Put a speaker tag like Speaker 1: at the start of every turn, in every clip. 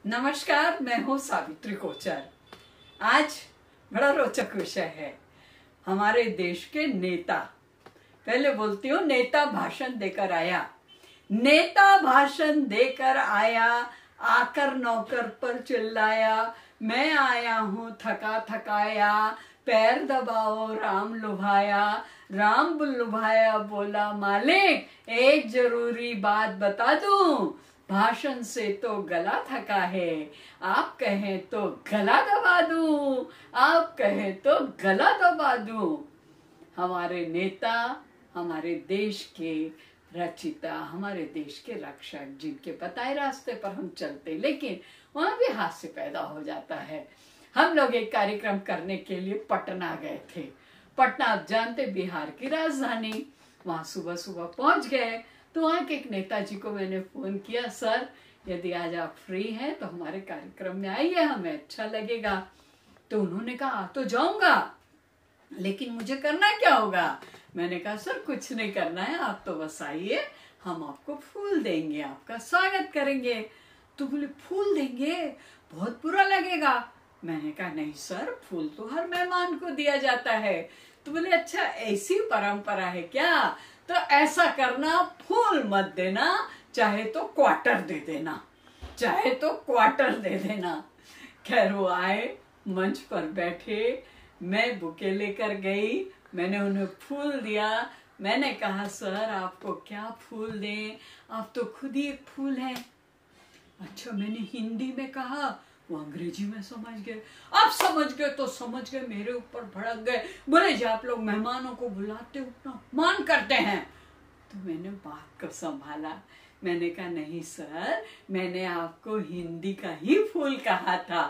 Speaker 1: नमस्कार, मैं हूँ सावित्री कोचर। आज बड़ा रोचक विषय है हमारे देश के नेता। पहले बोलती हूँ, नेता भाषण देकर आया। नेता भाषण देकर आया, आकर नौकर पर चिल्लाया, मैं आया हूँ थका थकाया, पैर दबाओ राम लुभाया। राम लुभाया बोला, मालिक एक जरूरी बात बता दूं, भाषण से तो गला थका है, आप कहें तो गला दबा दूं, आप कहें तो गला दबा दूं। हमारे नेता हमारे देश के रचिता, हमारे देश के रक्षक, जिनके बताए रास्ते पर हम चलते, लेकिन वहां भी हास्य पैदा हो जाता है। हम लोग एक कार्यक्रम करने के लिए पटना गए थे। पटना आप जानते, बिहार की राजधानी। वहां सुबह सुबह पहुंच गए तो वहां के एक नेताजी को मैंने फोन किया, सर यदि आज आप फ्री हैं तो हमारे कार्यक्रम में आइए, हमें अच्छा लगेगा। तो उन्होंने कहा तो जाऊंगा, लेकिन मुझे करना क्या होगा? मैंने कहा सर कुछ नहीं करना है, आप तो बस आइए, हम आपको फूल देंगे, आपका स्वागत करेंगे। तो बोले फूल देंगे, बहुत बुरा लगेगा। मैंने कहा नहीं सर, फूल तो हर मेहमान को दिया जाता है। तो बोले अच्छा ऐसी परंपरा है क्या? तो ऐसा करना, फूल मत देना, चाहे तो क्वार्टर दे देना, चाहे तो क्वार्टर दे देना। खैर वो आए, मंच पर बैठे, मैं बुके लेकर गई, मैंने उन्हें फूल दिया। मैंने कहा सर आपको क्या फूल दें, आप तो खुद ही एक फूल हैं। अच्छा, मैंने हिंदी में कहा, वो अंग्रेजी में समझ गए। आप समझ गए तो समझ गए, मेरे ऊपर भड़क गए, बोले जी आप लोग मेहमानों को बुलाते उतना मान करते हैं। तो मैंने बात को संभाला, मैंने कहा नहीं सर, मैंने आपको हिंदी का ही फूल कहा था।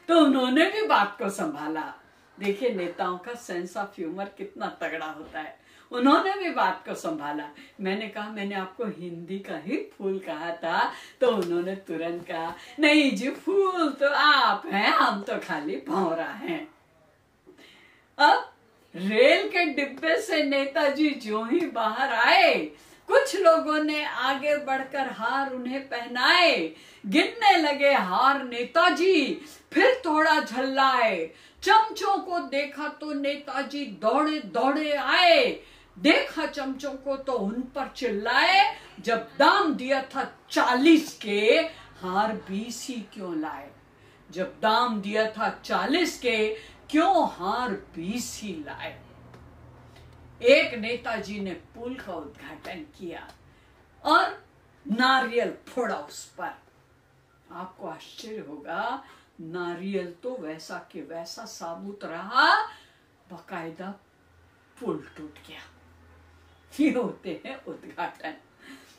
Speaker 1: तो उन्होंने भी बात को संभाला। देखिए नेताओं का सेंस ऑफ ह्यूमर कितना तगड़ा होता है। उन्होंने भी बात को संभाला। मैंने कहा मैंने आपको हिंदी का ही फूल कहा था। तो उन्होंने तुरंत कहा नहीं जी, फूल तो आप हैं, हम तो खाली भंवरा हैं। अब रेल के डिब्बे से नेताजी जो ही बाहर आए, कुछ लोगों ने आगे बढ़कर हार उन्हें पहनाए। गिनने लगे हार नेताजी, फिर थोड़ा झल्लाए। चमचों को देखा तो नेताजी दौड़े दौड़े आए। देखा चमचों को तो उन पर चिल्लाए, जब दाम दिया था 40 के, हार 20 ही क्यों लाए? जब दाम दिया था 40 के, क्यों हार 20 ही लाए? एक नेताजी ने पुल का उद्घाटन किया और नारियल फोड़ा उस पर। आपको आश्चर्य होगा, नारियल तो वैसा के वैसा साबुत रहा, बकायदा पुल टूट गया। ये होते हैं उद्घाटन।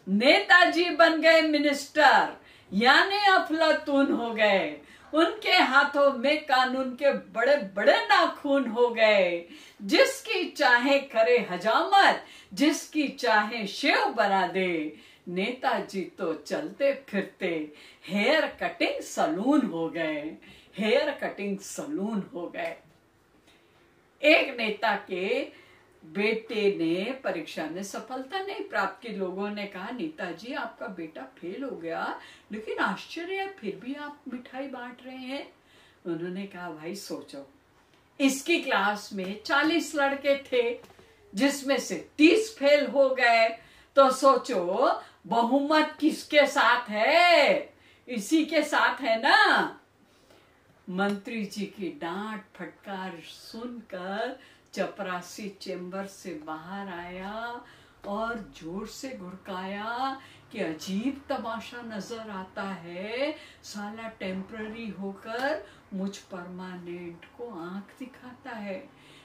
Speaker 1: नेताजी बन गए मिनिस्टर, यानी अफलातून हो गए। उनके हाथों में कानून के बड़े बड़े नाखून हो गए। जिसकी चाहे करे हजामत, जिसकी चाहे शेव बना दे। नेताजी तो चलते फिरते हेयर कटिंग सलून हो गए, हेयर कटिंग सलून हो गए। एक नेता के बेटे ने परीक्षा में सफलता नहीं प्राप्त की। लोगों ने कहा नेताजी आपका बेटा फेल हो गया, लेकिन आश्चर्य है फिर भी आप मिठाई बांट रहे हैं। उन्होंने कहा भाई सोचो, इसकी क्लास में 40 लड़के थे, जिसमें से 30 फेल हो गए। तो सोचो बहुमत किसके साथ है? इसी के साथ है ना। मंत्री जी की डांट फटकार सुनकर चपरासी चेंबर से बाहर आया और जोर से घुड़काया कि अजीब तमाशा नजर आता है, साला टेम्पररी होकर मुझ परमानेंट को आंख दिखाता है,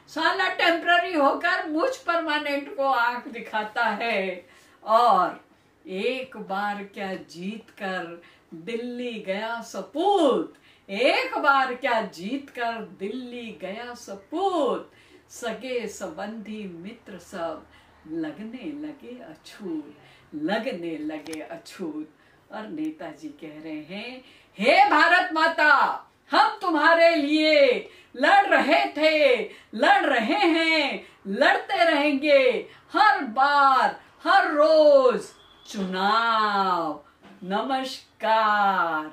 Speaker 1: साला टेम्पररी होकर मुझ परमानेंट को आंख दिखाता है। और एक बार क्या जीत कर दिल्ली गया सपूत, एक बार क्या जीत कर दिल्ली गया सपूत। सगे संबंधी मित्र सब लगने लगे अछूत, लगने लगे अछूत। और नेताजी कह रहे हैं, हे भारत माता, हम तुम्हारे लिए लड़ रहे थे, लड़ रहे हैं, लड़ते रहेंगे हर बार हर रोज चुनाव। नमस्कार।